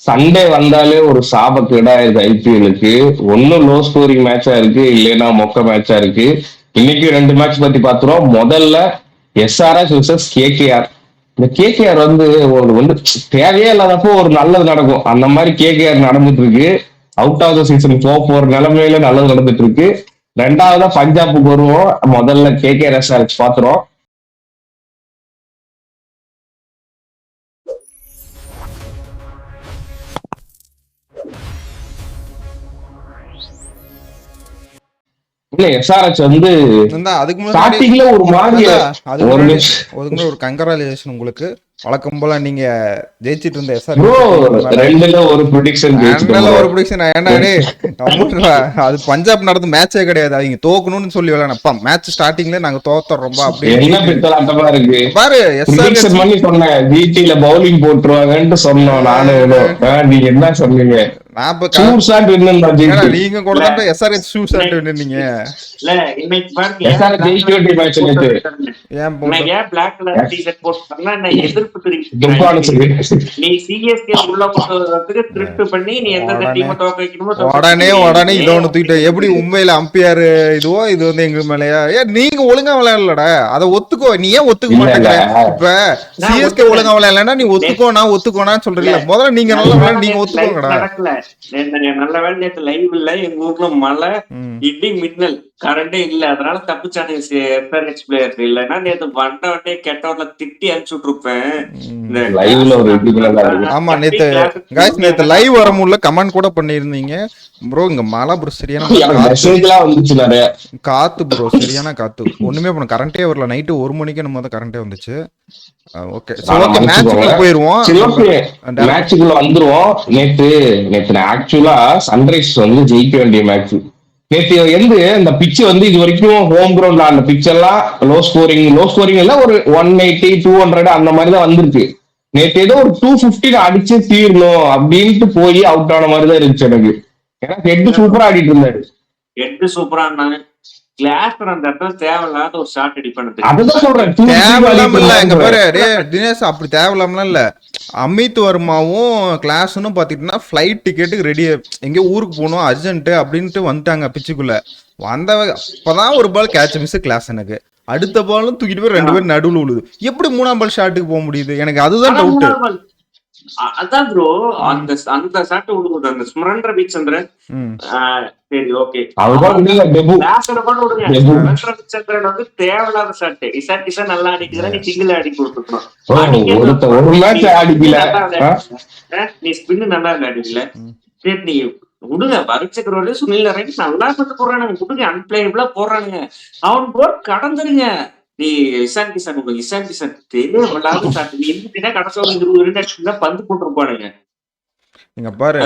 Sunday வந்தாலே ஒரு சாபக்கேடா இருக்கு ஐபிஎலுக்கு. ஒன்னும் லோ ஸ்கோரிங் மேட்சா இருக்கு, இல்லைன்னா மொக்க மேட்சா இருக்கு. இன்னைக்கு 2 மேட்ச் பத்தி பாத்துருவோம். முதல்ல எஸ்ஆர்எஸ் vs கேகேஆர். இந்த கேகேஆர் ஒரு தேவையே இல்லாதப்போ ஒரு நல்லது நடக்கும், அந்த மாதிரி கேகேஆர் நடந்துட்டு இருக்கு. அவுட் ஆஃப் த சீசன் போற நிலைமையில நல்லது நடந்துட்டு இருக்கு. ரெண்டாவதா பஞ்சாபுக்கு வருவோம். முதல்ல கேகேஆர் எஸ்ஆர்எஸ் பாத்துறோம். இல்ல எஸ்ஆர்எச் அதுக்கு முன்னாடி ஸ்டார்டிங்ல ஒரு மாதிரி அதுக்கு முன்னாடி ஒரு கங்கராச்சுலேஷன் உங்களுக்கு. வழக்கம் போல நீங்க ஜெயிச்சிட்டு இருந்த ரெண்டுல ஒரு ப்ரெடிக்ஷன் ஒரு ப்ரெடிக்ஷன். அது பஞ்சாப் நடந்த மேட்சே கிடையாது, அவங்க தோக்கணும்னு சொல்லி விளையாடப்பா. மேட்ச் ஸ்டார்டிங்ல நாங்க தோத்தறோம் இருக்கு பாரு. ப்ரெடிக்ஷன் பண்ணி சொன்னேன் ஜிடில பவுலிங் போட்டுருவாங்கன்னு சொன்னோம். நானு நீங்க என்ன சொன்னீங்க? நீங்க கூட தான் எஸ்ஆர்எச் ஷூ ஷாட் வின்னீங்க. இல்ல இன்னைக்கு பாருங்க எஸ்ஆர்எச் ஜெயிக்க மேட்ச் நேத்து. ஏன் பிளாக் கலர் டி-ஷர்ட் போட்டுட்டா நான் எதிர்ப்பு தெரிவிக்கிறேன். நீ சிஎஸ்கே உள்ள போறதுக்கு த்ரிஃப்ட் பண்ணி நீ எந்த டீமை தோக்க வைக்கணுமோ உடனே இத ஒன்னு தூக்கிட்ட. எப்படி உண்மையில அம்பையர் இதுவோ இது எங்க மேலயா? நீங்க ஒழுங்கா விளையாடலடா, அத ஒத்துக்கோ. நீ ஏன் ஒத்துக்க மாட்டேங்கிற? இப்ப சிஎஸ்கே ஒழுங்கா விளையாடலன்னா நீ ஒத்துக்கோனா சொல்றீங்க. முதல்ல நீங்க நல்லா விளையாட, நீங்க ஒத்துக்கோங்கடா. நல்ல வேலை நேற்று லைவ் இல்ல, எங்க ஊர்ல மழை இடி மின்னல், கரண்டே இல்ல, அதனால தப்பிச்சானு எஸ்ஆர்எச் பிளேயர். இல்லன்னா நேற்று வந்த உடனே கெட்டவர்ல திட்டி அனுப்பிச்சு விட்டுருப்பேன். ஆமா நேத்து லைவ் வர முடியல, கமெண்ட் கூட பண்ணிருந்தீங்க ப்ரோ. இங்க மழை ப்ரோ, சரியான காத்து ப்ரோ, சரியான காத்து. ஒண்ணுமே பண்ண கரண்டே வரல. நைட்டு 1 மணிக்கு நம்ம தான் கரண்டே வந்துச்சு. ஓகே மேட்ச்க்குள்ள போயிருவோம், மேட்ச்க்குள்ள வந்துருவோம். நேத்து ஆக்சுவலா சன்ரைஸ் ஜெயிக்க வேண்டிய மேட்ச். நேற்று இந்த பிட்ச் இது வரைக்கும் ஹோம் கிரவுண்ட்ல அந்த பிட்ச் எல்லாம் லோ ஸ்கோரிங் எல்லாம் ஒரு 180 200 அந்த மாதிரி தான் வந்திருக்கு. நேற்று ஏதோ ஒரு 250 அடிச்சு தீரணும் அப்படின்ட்டு போய் அவுட் ஆன மாதிரி தான் இருந்துச்சு எனக்கு. ஏன்னா ஹெட் சூப்பரா ஆடிட்டு இருந்தாரு. ஹெட் சூப்பரா இருந்தாங்க. கிளாஸ்டர் அந்த இடத்துல தேவையில்லாத ஒரு ஷாட் அடி பண்ணது. அதுதான் சொல்றேன், தேவையில்லாம இல்ல. எங்க பாரு தினேஷ், அப்படி தேவையில்லாமலாம் இல்ல. அமித் வர்மாவும் கிளாஸ்னும் பாத்தீங்கன்னா ஃபிளைட் டிக்கெட்டுக்கு ரெடி, எங்கேயோ ஊருக்கு போகணும் அர்ஜென்ட் அப்படின்ட்டு வந்துட்டாங்க பிச்சுக்குள்ள. அப்பதான் ஒரு பால் கேட்ச் மிஸ் கிளாஸ். எனக்கு அடுத்த பாலும் தூக்கிட்டு போய் 2 பேரும் நடுவுல விழுது. எப்படி 3ஆம் பால் ஷாட்டுக்கு போக முடியுது? எனக்கு அதுதான் டவுட். அதான் ப்ரோ, அந்த ஷாட் விடுது அந்த ஸ்மரன் ரவிச்சந்திரன். சரி ஓகே, தேவையில்லாத ஷாட். இசான் நல்லா அடிக்குதுன்னா நீ சிங்கிள் அடி கொடுத்துக்கணும். நீ ஸ்பின் நல்லா அடிக்கல, சரி நீ விடுங்க. வருச்சக்கரோட சுனில் நரேன் நல்லா பண்ணி போடுறானுங்க, விடுங்க. அன்பிளேயபிளா போடுறானுங்க, அவன் போர் கடந்துருங்க. நீ இசான் கிசான் தேவையில்லாத ஷாட். நீ எந்த கடைசியா 20 பந்து போட்டுருப்பானுங்க. இங்க பாரு,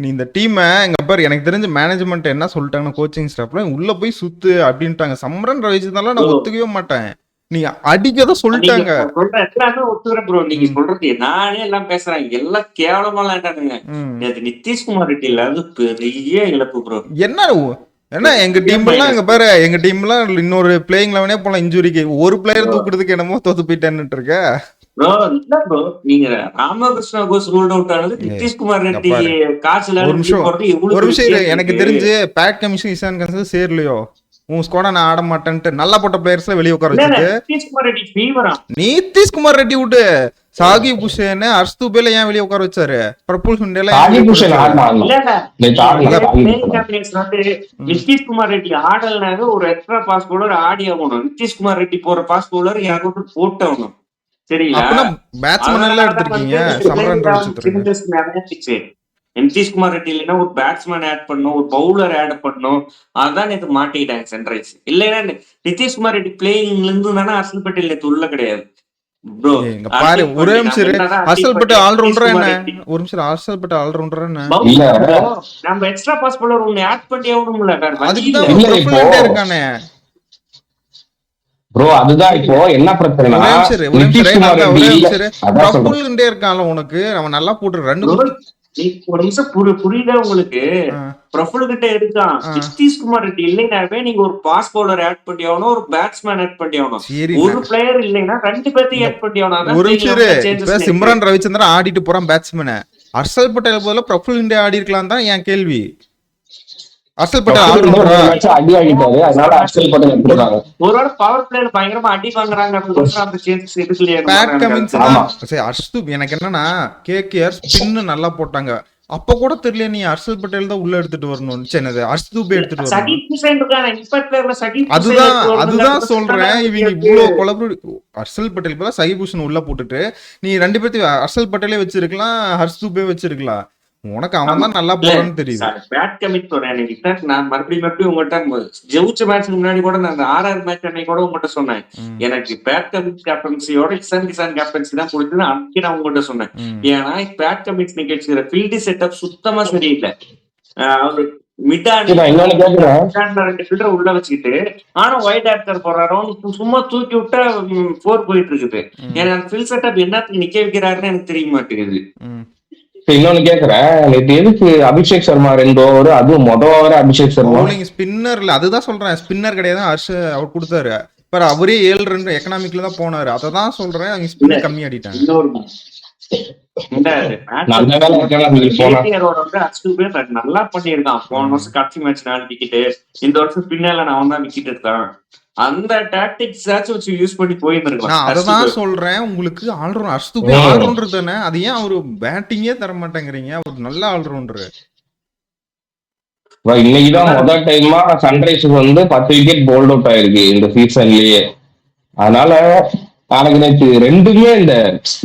நீ இந்த டீம் இங்க பாரு, எனக்கு தெரிஞ்ச மேனேஜ்மெண்ட் என்ன சொல்லிட்டாங்கன்னா, கோச்சிங் ஸ்டாஃப்ல உள்ள போய் சுத்து அப்படின்ட்டாங்க. சம்ரன் ரவிச்சந்திரன் நான் ஒத்துக்கவே மாட்டேன். நீங்க அடிக்கதான் சொல்லிட்டாங்க. ஒத்துக்கிறேன் ப்ரோ, நீங்க சொல்றது நானே எல்லாம் பேசுறேன். எல்லாம் கேவலமா விளையாண்டானுங்க. நிதிஷ்குமார் ரெட்டி இல்ல, அது பெரிய இழப்பு ப்ரோ. என்ன எங்க டீம் எல்லாம் இங்க பாரு, எங்க டீம் எல்லாம் இன்னொரு பிளேயிங் லெவனே போலாம். இன்ஜுரிக்கு ஒரு பிளேயர் தூக்குறதுக்கு என்னமோ தோத்து போயிட்டேன்னு இருக்க ப்ரோ. இல்ல ப்ரோ, நீங்க ராமகிருஷ்ணா கோஸ் ரூல்ட் அவுட் ஆனது, நிதிஷ்குமார் ரெட்டி காசுல ஒரு நிமிஷம். எனக்கு தெரிஞ்சு பேட் கமிஷன் இசான் கன்சல் சேரலையோ, உன் ஸ்குவாட நான் ஆட மாட்டேன்ட்டு நல்லா போட்ட பிளேயர்ஸ்ல வெளியே உட்கார வச்சுட்டு நிதிஷ்குமார் ரெட்டி விட்டு சாகி புஷன் அர்ஸ்துபேல ஏன் வெளியே உட்கார வச்சாரு? பிரபுல் சுண்டேல நிதிஷ்குமார் ரெட்டி ஆடல்னாக ஒரு எக்ஸ்ட்ரா பாஸ் பவுலர் ஆடி ஆகணும். நிதிஷ்குமார் ரெட்டி போற பாஸ் பவுலர் யாரும் போட்டவனும். சரிங்களா? பேட்ஸ்மேன் எல்லாம் எடுத்திருக்கீங்க. சம்ரன் ரவிச்சந்திரன், நிதிஷ்குமார் ரெட்டி இல்லைன்னா ஒரு பேட்ஸ்மேன் ஆட் பண்ணும், ஒரு பவுலர் ஆட் பண்ணும். அதான் நேற்று மாட்டிக்கிட்டாங்க சன்ரைஸ். இல்லைன்னா நிதிஷ்குமார் ரெட்டி பிளேயிங்ல இருந்து தானே அசல் பட்டேல் நேற்று உள்ள கிடையாது ப்ரோ. பாரு ஒரு நிமிஷம், அசல் பட்டேல் ஆல்ரவுண்டர் என்ன? ஒரு நிமிஷம், அசல் பட்டேல் ஆல்ரவுண்டர் என்ன? நம்ம எக்ஸ்ட்ரா பாஸ் பவுலர் ஒன்னு ஆட் பண்ணி ஆகணும்ல, அதுதான் இருக்கானே ப்ரோ. அதுதான் இப்போ என்ன பிரச்சனை, இருக்கான்ல உனக்கு. அவன் நல்லா போட்டு 2 ஒரு நிமிஷம் புரியுதா உங்களுக்கு? பிரபுல் கிட்ட இருக்கான். நிதிஷ்குமார் ரெட்டி இல்லைனாவே நீங்க ஒரு பாஸ் பவுலர் ஆட் பண்ணி ஆகணும், ஒரு பேட்ஸ்மேன் ஆட் பண்ணி ஆகணும். ஒரு பிளேயர் இல்லைன்னா 2 பேர்த்தையும் ஆட் பண்ணி ஆகணும். ஒரு சிம்ரன் ரவிச்சந்திரன் ஆடிட்டு போறான் பேட்ஸ்மேன். ஹர்ஷல் பட்டேல் போல பிரபுல் இந்தியா ஆடி இருக்கலாம் தான் என் கேள்வி. ஹர்ஷல் பட்டேல் ஆல்ரவுண்டரா? அடி வாங்கிட்டாரு, அதனால ஹர்ஷல் பட்டேல் எடுத்துறாங்க. ஒருவேளை பவர் பிளேல பயங்கரமா அடி வாங்குறாங்க அந்த சேஞ்சஸ் எடுக்கலையே. பேட் கமின்ஸ் தான். சரி ஹர்ஷ்தூப் எனக்கு என்னன்னா கேகேஆர் ஸ்பின் நல்லா போட்டாங்க. அப்ப கூட தெரியல நீ ஹர்ஷல் பட்டேல் தான் உள்ள எடுத்துட்டு வரணும். என்னது ஹர்ஷ்தூபே எடுத்துட்டு வரணும். அதுதான் சொல்றேன். இவங்க இவ்வளவு கொலபரேட். ஹர்ஷல் பட்டேல் போல சஹி பூஷன் உள்ள போட்டுட்டு நீ 2 பேர்த்தையும் ஹர்ஷல் பட்டேலே வச்சிருக்கலாம், ஹர்ஷ்தூபே வச்சிருக்கலாம். உனக்கு அவன் தான் நல்லா போறான்னு தெரியுது. பேட் கமிட் சொல்றேன். நான் மறுபடியும் உங்கள்கிட்ட ஜெயிச்ச மேட்ச்க்கு முன்னாடி கூட நான் ஆர்ஆர் மேட்ச் அன்னைக்கு கூட உங்கள்கிட்ட சொன்னேன். எனக்கு பேட் கமிட் கேப்டன்சியோட இசான் கிசான் கேப்டன்சி தான் கொடுத்தது. அன்னைக்கு நான் உங்கள்கிட்ட சொன்னேன். ஏன்னா பேட் கமிட் நிகழ்ச்சிக்கிற ஃபீல்டு செட்டப் சுத்தமா சரியில்லை. அவரு உள்ள வச்சுக்கிட்டு ஆனா ஒயிட் ஆக்டர் போறாரோ சும்மா தூக்கி விட்டா 4 போயிட்டு இருக்குது. எனக்கு அந்த ஃபீல்ட் செட்டப் என்னத்துக்கு நிக்க வைக்கிறாருன்னு எனக்கு தெரிய மாட்டேங்குது. இன்னொன்னு கேக்குறேன், நேற்று எதுக்கு அபிஷேக் சர்மா 2 ஓவர், அதுவும் மொத ஓவர் அபிஷேக் சர்மா ஸ்பின்னர்ல? அதுதான் சொல்றேன், ஸ்பின்னர் கிடையாது. ஹர்ஷ் அவர் கொடுத்தாரு, அவரே 7 ரன் எக்கனாமிக்ல தான் போனாரு. அததான் சொல்றேன், அவங்க ஸ்பின்னர் கம்மி ஆடிட்டாங்க. நல்லா பண்ணிருக்கான். போன வருஷம் கடைசி மேட்ச் 4 விக்கெட், இந்த வருஷம் பின்னால நான் தான் விக்கெட் எடுத்தான். அந்த டாக்டிக்ஸ் வச்சு யூஸ் பண்ணி போயிருந்திருக்கலாம். நான் அததான் சொல்றேன், உங்களுக்கு ஆல்ரவுண்டர் ஹர்ஷ்தூப் ஆல்ரவுண்டர் தானே, அது ஏன் அவரு பேட்டிங்கே தர மாட்டேங்கிறீங்க? அவர் நல்ல ஆல்ரவுண்டர். இன்னைக்குதான் முதல் டைமா சன்ரைசர்ஸ் வந்து 10 விக்கெட் போல்ட் அவுட் ஆயிருக்கு இந்த சீசன்லயே. அதனால எனக்கு நேற்று 2மே இந்த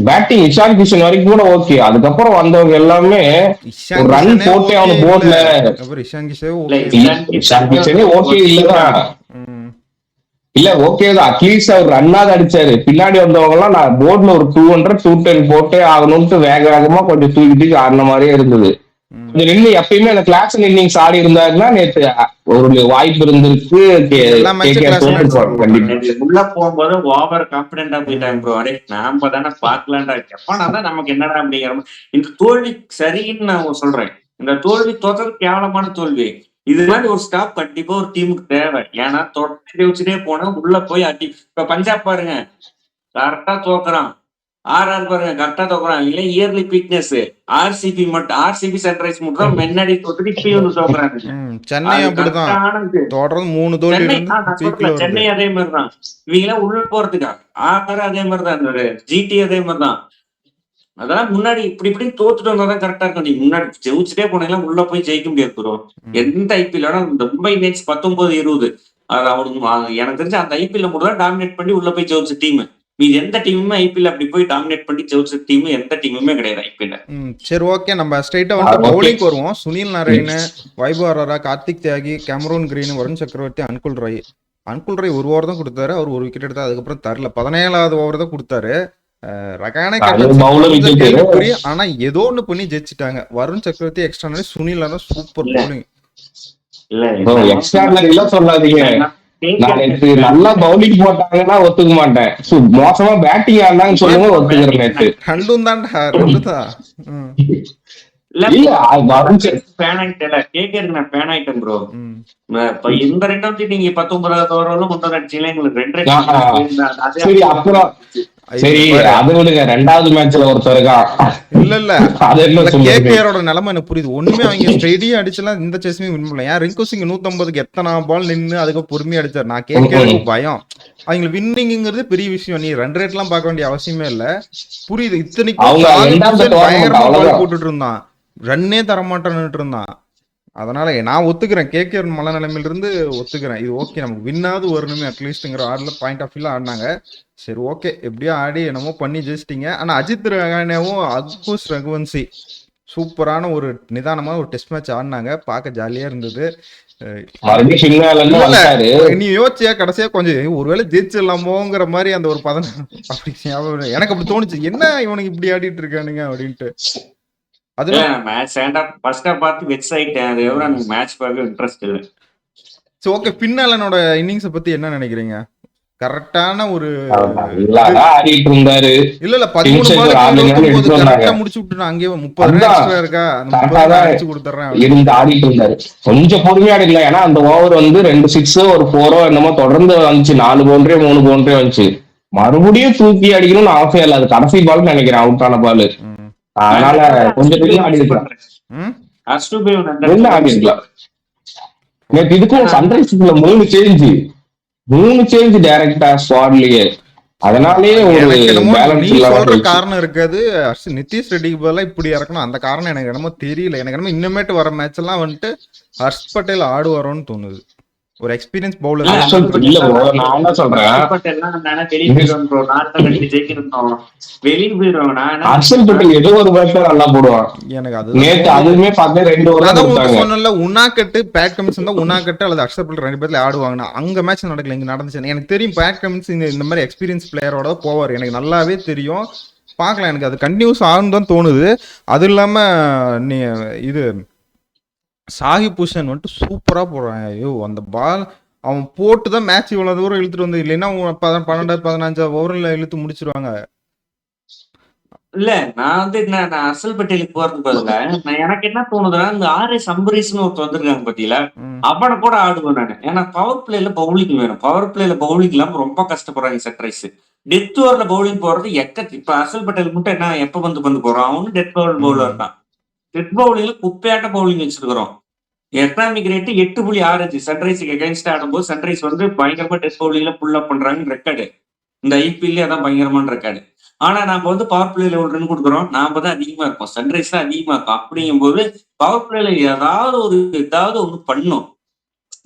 பேட்டிங் இஷான் கிஷன் வரைக்கும் கூட ஓகே. அதுக்கப்புறம் வந்தவங்க எல்லாமே ரன் போட்டே அவனு போர்ட்ல. இஷான் கிஷனே ஓகே இல்லதான், இல்ல ஓகே தான், அட்லீஸ்ட் அவர் ரன்னாவது அடிச்சாரு. பின்னாடி வந்தவங்க எல்லாம் நான் போர்ட்ல ஒரு 200 210 போட்டே ஆகணும்ட்டு வேக வேகமா கொஞ்சம் தூக்கி ஆடின மாதிரியே இருந்தது. நின்று எப்பயுமே அந்த கிளாஸ் இன்னிங்ஸ் ஆடி இருந்தாருன்னா நேற்று ஒரு வாய்ப்பு இருந்திருக்கு. உள்ள போகும்போது ஓவர் கான்பிடென்டா போயிட்டாங்க ப்ரோ. அடே நாம தானே பாக்கலான்டா, எப்பனாதான் நமக்கு என்னடா அப்படிங்கிற இந்த தோல்வி சரின்னு நான் சொல்றேன். இந்த தோல்வி தோற்றது கேவலமான தோல்வி. இது மாதிரி ஒரு ஸ்டாப் கண்டிப்பா ஒரு டீமுக்கு தேவை. ஏன்னா தொடர்ந்து வச்சுட்டே போனா உள்ள போய் அடி. இப்ப பஞ்சாப் பாருங்க கரெக்டா தோக்குறான், ஆர்ஆர் பாருங்க கரெக்டா தோக்குறான். இல்ல இயர்லி வீக்னஸ் ஆர்சிபி சன்ரைஸ் மட்டும் தான் முன்னாடி தோத்துட்டு இப்பயும் வந்து தோக்குறாங்க. சென்னை அப்படிதான் தொடர்ந்து 3 தோல்வி. சென்னை அதே மாதிரிதான். இவங்க எல்லாம் உள்ள போறதுக்கா ஆர்ஆர் அதே மாதிரிதான், ஜிடி அதே மாதிரிதான். அதெல்லாம் முன்னாடி இப்படி தோத்துட்டு வந்தாதான் கரெக்டா இருக்கும். நீங்க முன்னாடி ஜெயிச்சுட்டே போனீங்கன்னா உள்ள போய் ஜெயிக்க முடியாது ப்ரோ. எந்த ஐபிஎல் இந்த மும்பை இந்தியன்ஸ் 19-20 அது அவனுக்கு எனக்கு தெரிஞ்ச அந்த ஐபிஎல் மட்டும் தான் டாமினேட் பண்ணி உள்ள போய் ஜெயிச்ச டீம். மீது எந்த டீமுமே ஐபிஎல் அப்படி போய் டாமினேட் பண்ணி ஜெயிச்ச டீம் எந்த டீமுமே கிடையாது ஐபிஎல். சரி ஓகே, நம்ம ஸ்ட்ரைட்டா வந்து பவுலிங் வருவோம். சுனில் நாராயண், வைபவ் அரோரா, கார்த்திக் தியாகி, கேமரூன் கிரீன், வருண் சக்கரவர்த்தி, அன்குல் ராய். 1 ஓவர் தான் கொடுத்தாரு, அவர் 1 விக்கெட் எடுத்தாரு. அதுக்கப்புறம் தரல. 17வது ஓவர் தான் கொடுத்தாரு. ஆனா ஏதோ ஒண்ணு பண்ணி ஜெயிச்சுட்டாங்க. வருண் சக்கரவர்த்தி எக்ஸ்ட்ரா, சுனில் சூப்பர் பவுலிங். நல்லா பவுலிங் போட்டாங்கன்னா ஒத்துக்க மாட்டேன், மோசமா பேட்டிங் ஆனாங்கன்னு சொல்லுங்க ஒத்துக்கிறேன். நேற்று ரெண்டும் தான் இந்த 2 நீங்க 19வது ஓவர்ல முன்னோர் அடிச்சீங்களா, எங்களுக்கு 2 சரி அது விடுங்க. 2வது மேட்ச்ல ஒருத்தர் இல்ல கேகேஆரோட நிலைமை எனக்கு புரியுது. ஒண்ணுமே அவங்க ஸ்ட்ரெயிட்டா அடிச்சலாம் இந்த சேஸுமே வின் பண்ணல. ஏன் ரிங்கு சிங் 150க்கு எத்தனை பால் நின்று அதுக்கு பொறுமையா அடிச்சாரு. நான் கேகேஆருக்கு பயம். அவங்க வின்னிங்கிறது பெரிய விஷயம். நீ ரன் ரேட் எல்லாம் பார்க்க வேண்டிய அவசியமே இல்ல. புரியுது. இத்தனைக்கும் பயங்கரமா பால் போட்டுட்டு இருந்தான், ரன்னே தரமாட்டான்னு இருந்தான். அதனால நான் ஒத்துக்கிறேன், கேகேஆர் மல நிலைமையில இருந்து ஒத்துக்கிறேன். இது ஓகே, நமக்கு வின்னாவது வரணுமே அட்லீஸ்ட்ங்கிற ஆர்ல பாயிண்ட் ஆஃப் வியூல ஆடினாங்க. சரி ஓகே, எப்படியோ ஆடி என்னமோ பண்ணி ஜெயிச்சிட்டீங்க. ஆனா அஜித் ரகானேவும் அக்குஷ் ரகுவன்சி சூப்பரான ஒரு நிதானமான ஒரு டெஸ்ட் மேட்ச் ஆடினாங்க. பார்க்க ஜாலியா இருந்தது. நீ யோசிச்சியா கடைசியா கொஞ்சம் ஒருவேளை ஜெயிச்சிடலாமோங்கிற மாதிரி அந்த ஒரு 14 அப்படி எனக்கு அப்படி தோணுச்சு. என்ன இவனுக்கு இப்படி ஆடிட்டு இருக்கானுங்க அப்படின்ட்டு. பின்னாலனோட இன்னிங்ஸ் பத்தி என்ன நினைக்கிறீங்க? கரெக்டான ஒரு ஆடிட்டு இருந்தாரு. இல்ல 13 பால் கரெக்டா முடிச்சு விட்டு அங்கேயே 30 ரன் எக்ஸ்ட்ரா இருக்கா, அந்த 30 ரன் அடிச்சு கொடுத்துறேன் இருந்து ஆடிட்டு இருந்தாரு. கொஞ்சம் பொறுமையா ஆடிடல. ஏன்னா அந்த ஓவர் வந்து 2 6 ஒரு 4 என்னமோ தொடர்ந்து வந்துச்சு. 4 பவுண்டரி 3 பவுண்டரி வந்துச்சு. மறுபடியும் தூக்கி அடிக்கணும்னு அவசியம் இல்லை. அது கடைசி பால் நினைக்கிறேன், அவுட் ஆன பால். அதனால கொஞ்சம் வெளில ஆடி இருக்கலாம். ம் வெளில ஆடி இருக்கலாம். நேற்று இதுக்கும் சன்ரைஸ்ல 3 சேஞ்ச் டைரக்டா ஸ்குவாட்லயே. அதனாலேயே ஒரு எனக்கு என்னமோ நீ பேலன்ஸ் சொல்ற இல்லாம காரணம் இருக்காது. நிதிஷ் ரெட்டிக்கு பதிலா இப்படி இறக்கணும் அந்த காரணம் எனக்கு என்னமோ தெரியல. எனக்கு என்னமோ இன்னமேட்டு வர மேட்ச் எல்லாம் வந்துட்டு ஹர்ஷ் பட்டேல் ஆடுவாரோன்னு தோணுது. ஒரு எக்ஸ்பீரியன்ஸ் பவுலர். இல்ல bro, நான் என்ன சொல்றேன், ஹர்ஷல் பட்டேல் ஏதோ ஒரு மேட்ச்ல நல்லா போடுவான். எனக்கு நேத்து அதுதான் அதுவுமே பார்த்தா 2 ஓவர் அதான் உங்களுக்கு கொடுத்தாங்க. சொன்னல, உன்னாக்கட்டு பேட் கமின்ஸ் இருந்தா உன்னாக்கட்டு அல்லது ஹர்ஷல் பட்டேல் 2 பேர்ல ஆடுவாங்கன்னா அங்க மேட்ச் நடக்கல, இங்க நடந்துச்சு. எனக்கு தெரியும் பேட் கமின்ஸ் இந்த மாதிரி எக்ஸ்பீரியன்ஸ் பிளேயரோட போவார், எனக்கு நல்லாவே தெரியும். பார்க்கலாம், எனக்கு அது கண்டினியூஸ் ஆகும் தான் தோணுது. அது இல்லாம நீ இது சாஹிப் பூஷன் வந்துட்டு சூப்பரா போடுறான். ஐயோ அந்த பால் அவன் போட்டு தான் மேட்ச் இவ்வளவு தூரம் இழுத்துட்டு வந்து, இல்லைன்னா 12-15 ஓவர்ல இழுத்து முடிச்சிருவாங்க. இல்ல நான் வந்து நான் ஹர்ஷல் பட்டேலுக்கு போறதுக்கு பதிலா எனக்கு என்ன தோணுதுன்னா, இந்த RS அம்பரீஷ்னு ஒருத்தர் வந்திருக்காங்க பத்தியில, அவனை கூட ஆடுவேன் நானு. ஏன்னா பவர் பிளேல பவுலிங் வேணும். பவர் பிளேல பவுலிங் இல்லாம ரொம்ப கஷ்டப்படுறாங்க சன்ரைஸ். டெத் ஓவர்ல பவுலிங் போறது இப்ப ஹர்ஷல் பட்டேல் மட்டும் என்ன எப்ப வந்து போறான், அவனும் டெத் ஓவர் பவுலர் தான். டெத் பவுலிங்ல குப்பையாட்ட பவுலிங் வச்சிருக்கிறோம். Economic rate 8.6. சன்ரைஸுக்கு எகைன்ஸ்ட் ஆடும்போது சன்ரைஸ் வந்து பயங்கரமா டெத் பவுலிங்ல புல் அப் பண்றாங்க ரெக்கார்டு. இந்த IPL அதான் பயங்கரமான ரெக்கார்டு. ஆனா நாம வந்து பவர் பிளேல ஒரு ரன் கொடுக்குறோம், நாம தான் அதிகமா இருப்போம், சன்ரைஸ் தான் அதிகமா இருக்கும். அப்படிங்கும்போது பவர் பிளேல ஏதாவது ஒண்ணு பண்ணும்.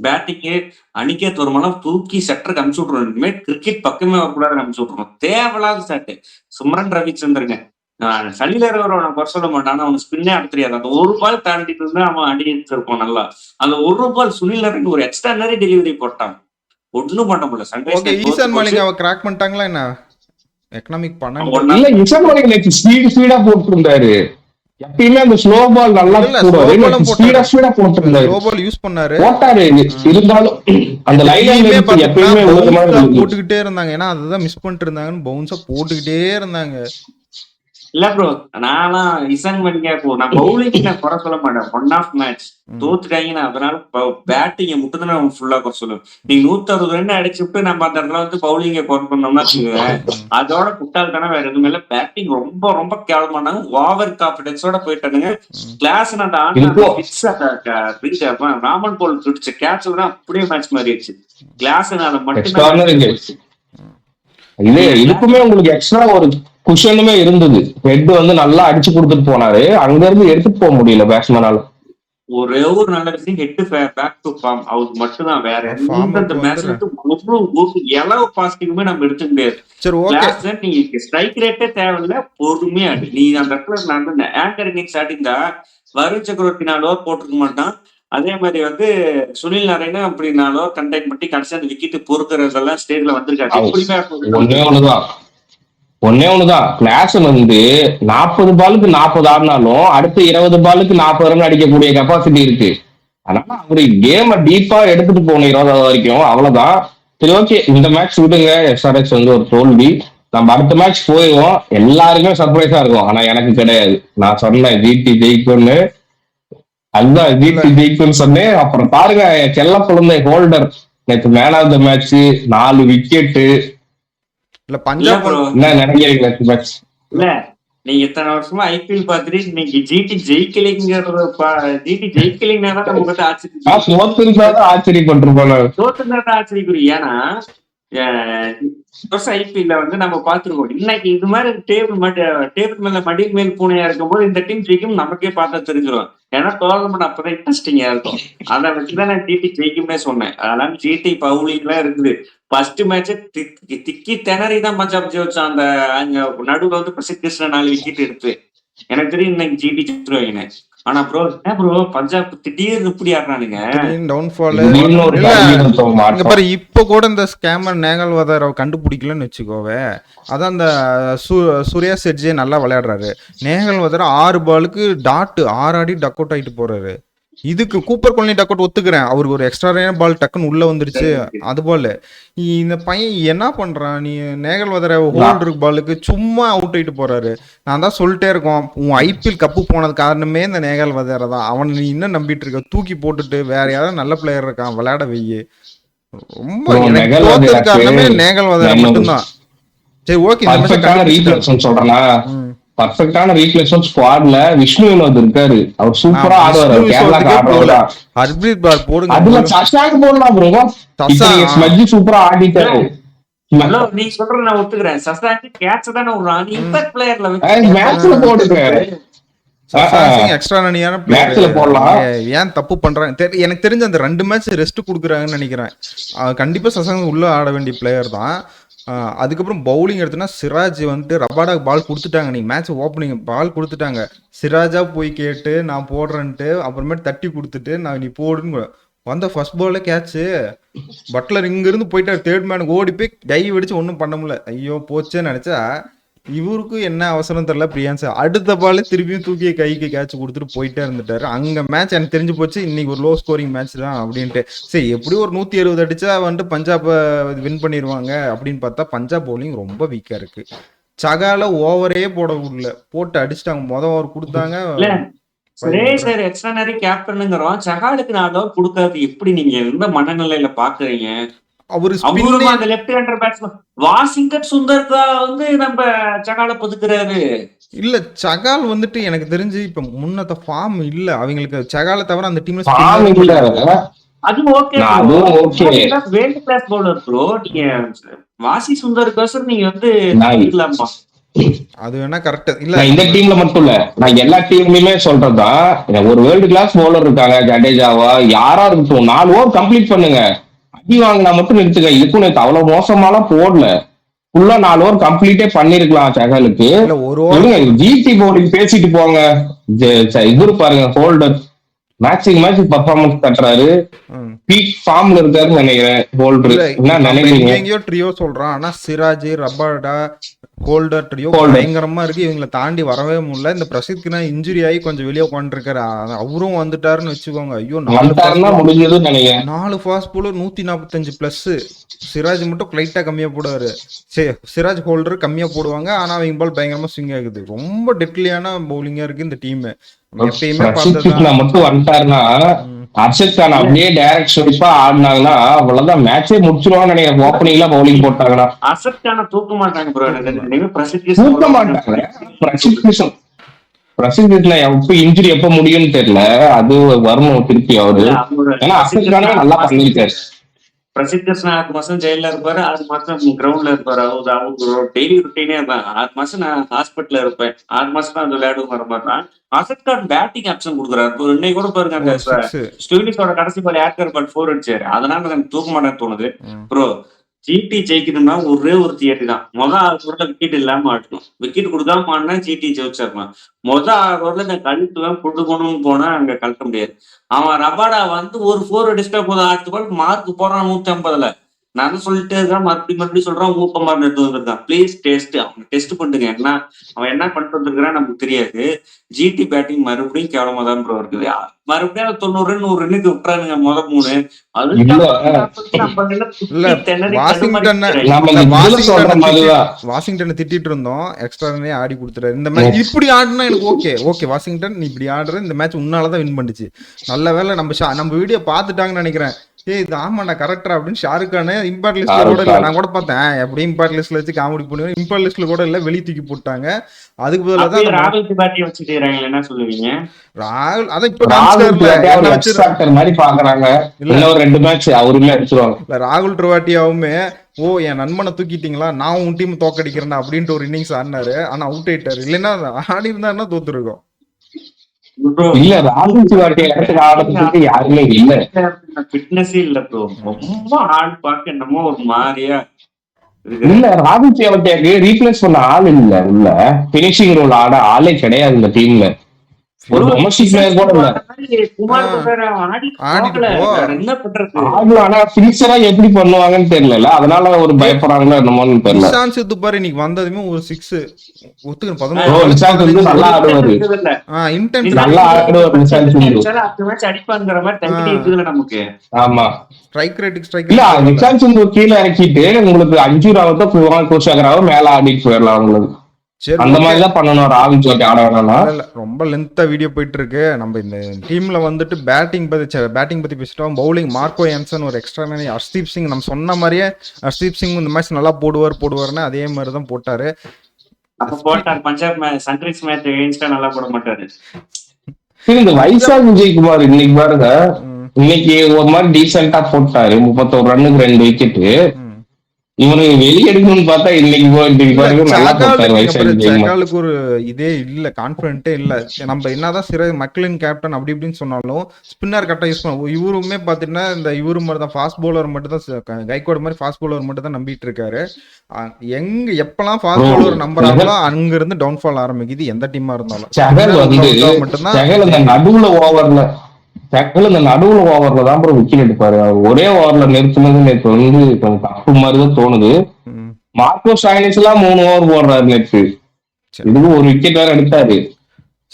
பேட்டிங்கு அணிக்கே தோறுமெல்லாம் தூக்கி செட்டருக்கு அனுப்பிச்சு விட்டுருவோம். இனிமேல் கிரிக்கெட் பக்கமே வரக்கூடாதுன்னு அனுப்பிச்சு விட்டுருவோம். தேவையில்லாத சாட்டு சும்ரன் ரவிச்சந்திரங்க சனிலேறவரை குறை சொல்ல மாட்டான், அவனுக்கு ஸ்பின்னே ஆட தெரியாது. அந்த ஒரு பால் தாண்டிட்டு இருந்தா அவன் அடி எடுத்திருப்பான் நல்லா. அந்த ஒரு பால் சுனில் நரேன் ஒரு எக்ஸ்ட்ரானரி டெலிவரி போட்டான், ஒன்னும் பண்ண முடியல. ஓகே, ஈசான் மாலிக் அவ கிராக் பண்ணிட்டாங்களா என்ன? எக்கனாமிக் பண்ண இல்ல, ஈசான் மாலிக் நேத்து ஸ்பீடா போட்டுருந்தாரு. எப்பயுமே அந்த ஸ்லோ பால் நல்லா போடுவாரு, ஸ்பீடா போட்டுருந்தாரு. ஸ்லோ பால் யூஸ் பண்ணாரு. போட்டாரு, இருந்தாலும் அந்த லைன்ல எப்பயுமே போட்டுக்கிட்டே இருந்தாங்க. ஏன்னா அதுதான் மிஸ் பண்ணிட்டு இருந்தாங்கன்னு பவுன்ஸா போட்டுக்கிட்டே இருந்தாங்க. இல்ல ப்ரோ, நான்லாம் இசான் மலிங்கா நான் பவுலிங் நான் குறை சொல்ல மாட்டேன். 1 ஆஃப் மேட்ச் தோத்துட்டாங்கன்னா அதனால பேட்டிங்க மட்டும் தான் நான் ஃபுல்லா குறை சொல்லுவேன். நீங்க 160 ரன் அடிச்சு விட்டு நம்ம அந்த இடத்துல வந்து பவுலிங்க குறை பண்ணோம்னா அதோட குட்டால்தானே வேற எதுவுமே இல்ல. பேட்டிங் ரொம்ப ரொம்ப கேவலமானாங்க. ஓவர் கான்பிடன்ஸோட போயிட்டானுங்க. கிளாஸ் அந்த ராமன் போல் பிடிச்ச கேட்ச் அப்படியே மேட்ச் மாறிடுச்சு. கிளாஸ் மட்டும் இதுக்குமே உங்களுக்கு எக்ஸ்ட்ரா ஒரு குஷனுமே இருந்தது. ஹெட் வந்து நல்லா அடிச்சு கொடுத்துட்டு போனாரு, அங்க இருந்து எடுத்துட்டு போக முடியல பேட்ஸ்மேனால. ஒரே ஒரு நல்ல விஷயம், ஹெட் பேக் டு ஃபார்ம் அவருக்கு மட்டும்தான். வேற எந்த மேட்ச்ல எவ்வளவு பாசிட்டிவ்மே நம்ம எடுத்துக்க முடியாது. நீங்க ஸ்ட்ரைக் ரேட்டே தேவையில்ல, பொறுமையா நீ அந்த இடத்துல நடந்த ஆங்கர் இன்னிங்ஸ் ஆடிந்தா வருண் சக்கரவர்த்தி 4 ஓவர் போட்டிருக்க மாட்டான். அதே மாதிரி வந்து சுனில் நரேன் அப்படி 4 ஓவர் கண்டெக்ட் பண்ணி கடைசி அந்த விக்கெட் பொறுக்கிறதெல்லாம் ஸ்டேஜ்ல வந்திருக்காரு. ஒன்னே ஒண்ணுதான், கிளாஸ் வந்து 40 பாலுக்கு 40 ஆடினாலும் அடுத்த 20 பாலுக்கு 40 ரன் அடிக்கக்கூடிய கெப்பாசிட்டி இருக்கு. அதனால அவரு கேம டீப்பா எடுத்துட்டு போகணும் 20வது வரைக்கும், அவ்வளவுதான். சரி, ஓகே, இந்த மேட்ச் விடுங்க. SRH வந்து ஒரு தோல்வி. நம்ம அடுத்த மேட்ச் போயிடுவோம். எல்லாருக்குமே சர்ப்ரைஸா இருக்கும், ஆனா எனக்கு கிடையாது. நான் சொன்னேன் GT ஜெயிக்கும்னு, அதுதான் GT ஜெயிக்கும்னு சொன்னேன். அப்புறம் பாருங்க, செல்ல குழந்தை ஹோல்டர் நேற்று man of the match, 4 wicket. இல்ல பஞ்சாப் என்ன நினைக்கிறீங்க? இல்ல நீங்க இத்தனை வருஷமா IPL பாத்துட்டு இன்னைக்கு GT ஜெயிக்கலைங்கிறது, GT ஜெயிக்கலைன்னா நமக்கு ஆச்சரியப்பட்டிருப்பாங்க. தோத்துதான் ஆச்சரியக்குரிய. ஏன்னா IPL வந்து நம்ம பாத்துருக்கோம். இன்னைக்கு இது மாதிரி டேபிள் மேல மடியில் மேல் பூனையா இருக்கும்போது இந்த டீம் ஜெயிக்கும் நமக்கே பார்த்தா தெரிஞ்சிடும். ஏன்னா டோர்னமெண்ட் அப்பதான் இன்ட்ரெஸ்டிங்கா இருக்கும். அதை வச்சுதான் நான் GT ஜெயிக்கும்னே சொன்னேன். அதனால GT பவுலிங் எல்லாம் இருக்குது. ஃபர்ஸ்ட் மேட்ச் திக்கி திணறி தான் பஞ்சாப் ஜெயிச்சான். அந்த அங்க நடுவுல வந்து பிரசித் கிருஷ்ணா 4 விக்கெட் எடுத்து எனக்கு தெரியும் இன்னைக்கு GT ஜெயிச்சிருவாங்க. ஆனா ப்ரோ பஞ்சாப் திடீர்னு இப்படி ஆடுறானுங்க, டவுன்ஃபால். இப்ப கூட இந்த ஸ்கேமர் நேகல் வதர் கண்டுபிடிக்கலன்னு வச்சுக்கோவே. அதான் அந்த சூர்யா செட்ஜே நல்லா விளையாடுறாரு. நேகல் வதர் 6 பாலுக்கு 6 ஆடி டக் அவுட் ஆயிட்டு போறாரு. இதுக்கு கூப்பர் கொலனி டக் அவுட் ஒத்துக்கிறேன், அவருக்கு ஒரு எக்ஸ்ட்ரா பால் டக்குன்னு உள்ள வந்துருச்சு. அது போல இந்த பையன் என்ன பண்றான், நீ நேகல் வதர ஹோல்டர் பாலுக்கு சும்மா அவுட் ஆயிட்டு போறாரு. நான் தான் சொல்லிட்டே இருக்கோம், உன் IPL கப்பு போனது காரணமே இந்த நேகல் வதர தான். அவன் நீ இன்னும் நம்பிட்டு இருக்க, தூக்கி போட்டுட்டு வேற யாராவது நல்ல பிளேயர் இருக்கான் விளையாட வையே. ரொம்ப காரணமே நேகல் வதர மட்டும்தான். சரி, ஓகே, சொல்றேன்னா பர்ஃபெக்டான ரீப்ளேஸ்மெண்ட் ஸ்குவாட்ல விஷ்ணு வினோத் இருக்காரு. அவர் சூப்பரா ஆடுவார். அவர் கேரளாக்கு ஆடுறா. ஹர்ப்ரீத் பார் போடுங்க. அதுல சஷாங்க் போடலாம் ப்ரோ. ஸ்மஜ்ஜி சூப்பரா ஆடிட்டாரு. நீ சொல்ற நான் ஒத்துக்கிறேன். சசாக்கு கேட்ச் தானே விடுறான். இம்பாக்ட் பிளேயர்ல மேட்ச்ல போடுங்க. எக்ஸ்ட்ரா நனியான ஏன் தப்பு பண்றாங்க எனக்கு தெரிஞ்ச அந்த 2 மேட்ச் ரெஸ்ட் கொடுக்குறாங்கன்னு நினைக்கிறேன். கண்டிப்பா சசாங்க உள்ள ஆட வேண்டிய பிளேயர் தான். அதுக்கப்புறம் பவுலிங் எடுத்தோன்னா சிராஜ் வந்துட்டு ரபாடாக்கு பால் கொடுத்துட்டாங்க. நீங்க மேட்ச் ஓப்பனிங் பால் கொடுத்துட்டாங்க. சிராஜா போய் கேட்டு நான் போடுறேன்ட்டு அப்புறமேட்டு தட்டி கொடுத்துட்டு நான் நீ போடுன்னு வந்த ஃபர்ஸ்ட் பால்ல கேட்சு. பட்லர் இங்க இருந்து போயிட்டாரு. தேர்ட் மேன் ஓடி போய் கை வெடிச்சு ஒன்றும் பண்ண முடியல. ஐயோ போச்சேன்னு நினைச்சா இவருக்கும் என்ன அவசரம் தெரியல. பிரியான்ஸ் அடுத்த பால் திருப்பியும் தூக்கி கைக்கு கேட்ச் கொடுத்துட்டு போயிட்டே இருந்துட்டாரு. அங்க மேட்ச் எனக்கு தெரிஞ்சு போச்சு இன்னைக்கு ஒரு லோ ஸ்கோரிங் மேட்ச் தான் அப்படின்ட்டு. சரி எப்படி ஒரு 160 அடிச்சா வந்துட்டு பஞ்சாப் வின் பண்ணிடுவாங்க அப்படின்னு பார்த்தா பஞ்சாப் பவுலிங் ரொம்ப வீக்கா இருக்கு. சகால ஓவரே போட விடல, போட்டு அடிச்சுட்டாங்க. மொதல் ஓவர் கொடுத்தாங்க. சரி எக்ஸ்ட்ரானரி கேப்டனுங்கிறோம். சகாலுக்கு 4 ஓவர் கொடுக்காது. எப்படி நீங்க எந்த மனநிலையில பாக்குறீங்க? அந்த லெஃப்ட் ஹேண்டர் பேட்ஸ்மேன் வாஷிங்டன் சுந்தர்கா வந்து நம்ம சகால பதுக்குறாரு. இல்ல சகால் வந்துட்டு எனக்கு தெரிஞ்சு இப்ப முன்னத்த ஃபார்ம் இல்ல அவங்களுக்கு. சகால தவிர அந்த டீம்ல அது okay. World class bowler bro. நீங்க வாஷி சுந்தர்காசர் நீங்க வந்து இருக்கலாமா? அது வேணா கரெக்ட் இல்ல. இந்த டீம்ல மட்டும் இல்ல, நான் எல்லா டீம்லயுமே சொல்றதுதான். ஒரு வேர்ல்டு கிளாஸ் பவுலர் இருக்காங்க, ஜடேஜாவா யாரா இருக்கட்டும், 4 ஓவர் கம்ப்ளீட் பண்ணுங்க. அடி வாங்கினா மட்டும் நிறுத்துக்க. இதுக்கும் நேற்று அவ்வளவு மோசமாலாம் போடல. ஃபுல்லா 4 ஓவர் கம்ப்ளீட்டே பண்ணிருக்கலாம் சகலுக்கு. ஜிடி பவுலிங் பேசிட்டு போங்க. இவரு பாருங்க ஹோல்டர் மேட்ச் பர்ஃபார்மன்ஸ் தட்டுறாரு. பீக் ஃபார்ம்ல இருக்காருன்னு நினைக்கிறேன் ஹோல்டர். என்ன நினைக்கிறீங்க? எங்கேயோ ட்ரியோ சொல்றான். ஆனா சிராஜ் ரபாடா ஹோல்டர் ட்ரியோ பயங்கரமா இருக்கு. இவங்களை தாண்டி வரவே முடியல. இந்த பிரசித்னா இன்ஜுரி ஆகி கொஞ்சம் வெளியே உட்காந்துருக்காரு. அவரும் வந்துட்டாருன்னு வச்சுக்கோங்க. ஐயோ 4 ஃபாஸ்ட் போலர் 145 பிளஸ். சிராஜ் மட்டும் கிளைட்டா கம்மியா போடுவாரு. சிராஜ் ஹோல்டர் கம்மியா போடுவாங்க. ஆனா அவங்க பால் பயங்கரமா ஸ்விங் ஆகுது. ரொம்ப டெட்லியான பவுலிங்கா இருக்கு இந்த டீம். மட்டும் வந்துட்டாருன்னா அர்ஷத் கான் அப்படியே டைரக்ட் ஸ்வீப்பா ஆடினாங்கன்னா அவ்வளவுதான் மேட்சே முடிச்சிருவான்னு நினைக்கிறேன். ஓப்பனிங்ல பவுலிங் போட்டாங்கன்னா அர்ஷத் கான தூக்க மாட்டாங்க. தூக்க மாட்டாங்க. பிரசித்ல எப்ப இன்ஜுரி எப்ப முடியும்னு தெரியல. அது வரணும் திருப்பி அவரு. ஏன்னா அர்ஷத் கான நல்லா பண்ணிருக்காரு. பிரசித் கிருஷ்ணா 6 மாசம் ஜெயில இருப்பாரு, 6 மாசம் கிரவுண்ட்ல இருப்பாரு. அவரு டெய்லி ருட்டீனே தான். 6 மாசம் நான் ஹாஸ்பிட்டல்ல இருப்பேன், 6 மாசம் தான் அந்த விளையாடும் வர மாட்டான். அசத் கான் பேட்டிங் ஆப்ஷன் கொடுக்குறாரு. இன்னைக்கு கூட பாருங்க ஸ்டூலிஸோட கடைசி பால் ஏர்கர் பால் 4 அடிச்சாரு. அதனால எனக்கு தூக்க மாட்டேன்னு தோணுது. ப்ரோ ஜிடி ஜெயிக்கணும்னா ஒரே ஒரு தியரி தான். முதல் விக்கெட் இல்லாம ஆட்டணும். விக்கெட் கொடுக்காம ஆடினா ஜிடி ஜெயிச்சிடலாம். 6 ஓவர்ல இந்த கழுத்துலாம் கொடுக்கணும்னு போனா அங்க கழட்ட முடியாது. அவன் ரபாடா வந்து ஒரு 4 அடிச்சுட்டா போதும். அடுத்த பால் மார்க் போறான் 150. நான் சொல்லிட்டு இருக்கேன், மறுபடியும் சொல்றான் ஊக்கமார் எடுத்து வந்திருக்கான். பிளீஸ் டெஸ்ட் அவன் டெஸ்ட் பண்ணுங்க. என்ன அவன் என்ன பண்ணிட்டு வந்திருக்கிறான் நமக்கு தெரியாது. ஜிடி பேட்டிங் மறுபடியும் கேவலமா தான் ப்ரோ இருக்குது. மறுபடியும் 90 ரன் 100 ரன்னுக்கு விட்டுறானுங்க முதல் 3. வாஷிங்டனை திட்டிட்டு இருந்தோம். எக்ஸ்ட்ரா ரன்னே ஆடி கொடுத்துட்டாரு. இந்த மேட்ச் இப்படி ஆடுனா எனக்கு ஓகே வாஷிங்டன் நீ இப்படி ஆடுற. இந்த மேட்ச் உன்னாலதான் வின் பண்ணிச்சு. நல்ல வேலை நம்ம வீடியோ பாத்துட்டாங்கன்னு நினைக்கிறேன். இது ஆமாண்டா கரெக்டா அப்படின்னு ஷாருக் கான் இம்பார்ட் லிஸ்ட்ல கூட இல்ல. நான் கூட பார்த்தேன் எப்படி இம்பார்ட் லிஸ்ட்ல வச்சு காமெடி பண்ணுவேன். இம்பார்ட் லிஸ்ட்ல கூட இல்ல, வெளியே தூக்கி போட்டாங்க. அதுக்கு பதிலா தான் ராகுல் திவாரி வச்சுக்கிறாங்க. என்ன சொல்லுவீங்க? ராகுல் அத இப்ப மாதிரி பாக்குறாங்க. இன்னொரு 2 மேட்ச் அவருமே அடிச்சுவாங்க. ராகுல் திவாரியாவுமே என் நண்பனை தூக்கிட்டீங்களா, நான் உன் டீம் தோக்கடிக்கிறேன் அப்படின்ட்டு ஒரு இன்னிங்ஸ் ஆடினாரு. ஆனா அவுட் ஆயிட்டாரு. இல்லைன்னா ஆடி இருந்தாருன்னா தோத்துருக்கோம். இல்ல ராகுல் திவாரி யாருமே இல்ல, ஃபிட்னஸே இல்ல ப்ரோ. ரொம்ப ஆள் பார்க்க என்னமோ ஒரு மாதிரியா இல்ல. ராகுல் திவாரிக்கு ரீப்ளேஸ் பண்ண ஆள் இல்ல. உள்ள பினிஷிங் ரோல் ஆட ஆளே கிடையாது இந்த டீம்ல. ஒரு டொமஸ்டிக் பிளேயர் கூட இல்ல. ஆனா பினிஷரா எப்படி பண்ணுவாங்கன்னு தெரியல. அதனால ஒரு பயப்படுறாங்களோ என்னமோன்னு தெரியல. நிஷாந்த் சித்து பாரு இன்னைக்கு வந்ததுமே ஒரு 6 ஒத்துக்கிறேன். 11 நிஷாந்த் வந்து நல்லா ஆடுவாரு. நல்லா ஆடுவாரு நிஷாந்த் சிந்து. அடிப்பாங்கற மாதிரி தங்கிட்டே இருக்குதுல நமக்கு. ஆமா ஸ்ட்ரைக் ரேட் இல்ல. நிஷாந்த் சிந்து கீழ இறக்கிட்டு உங்களுக்கு 5 ராவத்தோ குவான் கோஷாகராவோ மேல ஆடிட்டு போயிடலாம். உங்களுக்கு அந்த மாதிரி தான் பண்ணணும். ராகுல் திவாரி ஆட வேணாம். ரொம்ப லென்த்தா வீடியோ போயிட்டு இருக்கு. நம்ம இந்த டீம்ல வந்துட்டு பேட்டிங் பத்தி பேசிட்டோம். பவுலிங் மார்க்கோ யான்சன் ஒரு எக்ஸ்ட்ரா. ஹர்ஷ்தீப் சிங் நம்ம சொன்ன மாதிரியே ஹர்ஷ்தீப் சிங் இந்த மேட்ச் நல்லா போடுவார்னு அதே மாதிரி தான் போட்டாரு. அப்ப போட்டார் பஞ்சாப் சன்ரைஸ் மேட்ச் எகென்ஸ்டா நல்லா போட மாட்டாரு. இந்த வைசாக் விஜயகுமார் இன்னைக்கு பாருங்க, இன்னைக்கு ஒரு மாதிரி டீசென்டா போட்டாரு, 31 ரன்னுக்கு 2 விக்கெட். இவனுக்கு வெளியே எடுக்கணும்னு பார்த்தா இன்னைக்கு பாருங்க நல்லா போட்டாரு வைசாக் விஜயகுமார். சேகாலுக்கு ஒரு இதே இல்ல, கான்பிடென்ட்டே இல்ல. நம்ம என்னதான் சிற மக்களின் கேப்டன் அப்படி இப்படின்னு சொன்னாலும் ஸ்பின்னர் கரெக்டா யூஸ் பண்ணுவோம். இவருமே பாத்தீங்கன்னா இந்த இவரு மாதிரி தான் ஃபாஸ்ட் பவுலர் மட்டும் தான், கைக்வாட் மாதிரி ஃபாஸ்ட் பவுலர் மட்டும் தான் நம்பிட்டு இருக்காரு. எங்க எப்பெல்லாம் ஃபாஸ்ட் பவுலர் நம்புறாங்களோ அங்க இருந்து டவுன்ஃபால் ஆரம்பிக்குது எந்த டீமா இருந்தாலும். சகல் வந்து மட்டும்தான் சகல் இந்த நடுவுல ஓவர்ல தான் அப்புறம் விக்கெட் எடுப்பாரு. ஒரே ஓவர்ல நிறுத்தினது நேற்று வந்து கொஞ்சம் தப்பு மாதிரிதான் தோணுது. மார்க்கோ ஸ்டாயினிஸ் எல்லாம் 3 ஓவர் போடுறாரு நேற்று, இதுக்கு ஒரு விக்கெட் வேற எடுத்தாரு.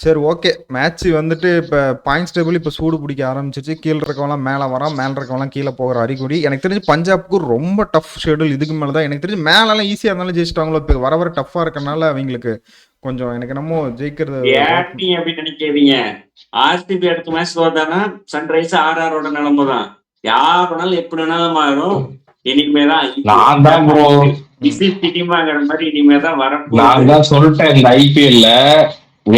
சரி ஓகே, மேட்ச் வந்துட்டு இப்போ பாயிண்ட்ஸ் டேபிள் இப்போ சூடு பிடிக்க ஆரம்பிச்சிச்சு. கீழே இருக்கவங்களாம் மேலே வரான், மேலே இருக்கவங்களாம் கீழே போகிற அறிகுறி. எனக்கு தெரிஞ்சு பஞ்சாப்க்கு ரொம்ப டஃப் ஷெடியூல். இதுக்கு மேலே தான் எனக்கு தெரிஞ்சு மேலெல்லாம் ஈஸியாக இருந்தாலும் ஜெயிச்சிட்டாங்களோ. இப்போ வர டஃப்பாக இருக்கனால அவங்களுக்கு கொஞ்சம் எனக்கு என்னமோ ஜெயிக்கிறது அப்படின்னு நினைக்காதீங்க. ஆர்சிபி அடுத்த மேட்ச் தோத்தானா சன்ரைஸ் ஆர்ஆரோட நிலைமை தான். யார் வேணாலும் எப்படி வேணாலும் மாறும். இனிமேதான் மாதிரி இனிமேதான் வர. நான் தான் சொல்லிட்டேன், இந்த ஐபிஎல்ல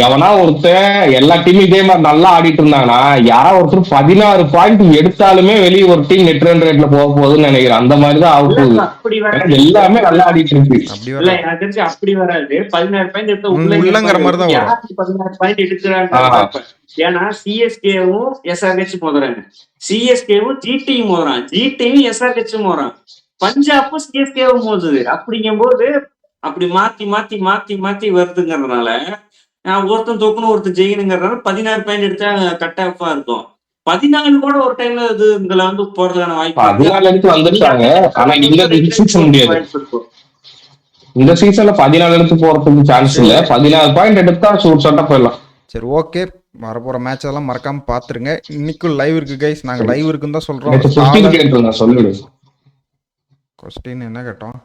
எவனா ஒருத்தன் எல்லா டீமும் இதே மாதிரி நல்லா ஆடிட்டு இருந்தாங்கன்னா, யாராவது ஒருத்தர் 16 பாயிண்ட் எடுத்தாலுமே வெளியே ஒரு டீம் நெட் ரன் ரேட்ல போக போகுதுன்னு நினைக்கிறேன். அந்த மாதிரிதான் ஆகுது. அப்படி எல்லாமே நல்லா ஆடிட்டு இருக்கு. இல்ல எனக்கு தெரிஞ்சு அப்படி வராது. 16 பாயிண்ட் எடுத்த உள்ளங்கிற மாதிரி தான் 16 பாயிண்ட் எடுக்கிறாங்க. ஏன்னா சிஎஸ்கேவும் எஸ்ஆர்ஹெச் மோதுறாங்க, சிஎஸ்கேவும் ஜிடியும் மோதுறான், ஜிடியும் எஸ்ஆர்ஹெச்சும் மோதுறான், பஞ்சாப்பும் சிஎஸ்கேவும் மோதுது. அப்படிங்கும் போது அப்படி மாத்தி மாத்தி மாத்தி மாத்தி வருதுங்கிறதுனால ஒருத்தன் தோக்கணும் ஒருத்தன் ஜெயிக்கணுங்கிறதுனால 16 பாயிண்ட் எடுத்தா கட் ஆஃபா இருக்கும். 14 கூட ஒரு டைம்ல இது இதுல வந்து போறதுக்கான வாய்ப்பு 14 எடுத்து வந்துட்டாங்க. ஆனா இந்த சீசன் முடியாது, இந்த சீசன்ல 14 எடுத்து போறதுக்கு சான்ஸ் இல்ல. 14 பாயிண்ட் எடுத்தா சூட் ஷாட்டா போயிடலாம். சரி ஓகே, வரப்போற மேட்ச் எல்லாம் மறக்காம பாத்துருங்க. இன்னைக்கும் லைவ் இருக்கு கைஸ், நாங்க லைவ் இருக்குன்னு தான் சொல்றோம். சொல்லிடு கொஸ்டின் என்ன கேட்டோம்?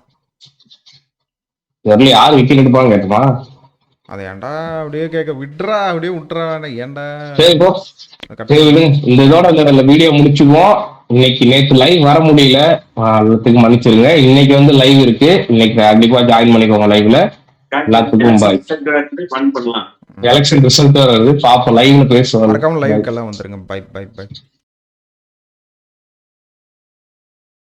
யார் விக்கெட் எடுப்பான்னு கேட்டோமா? அதை ஏன்டா அப்படியே கேட்க விட்றா, அப்படியே விட்டுறா ஏன்டா. இந்த இதோட இந்த வீடியோ முடிச்சுக்குவோம். இன்னைக்கு நேற்று லைவ் வர முடியல, எல்லாத்துக்கும் மன்னிச்சிருங்க. இன்னைக்கு வந்து லைவ் இருக்கு, இன்னைக்கு கண்டிப்பா ஜாயின் பண்ணிக்கோங்க லைவ்ல. எல்லாத்துக்கும் பாய். எலெக்ஷன் ரிசல்ட் வருது, பாப்போம், லைவ்ல பேசுவோம். மறக்காம லைவ்க்கு எல்லாம் வந்துருங்க. Bye bye by.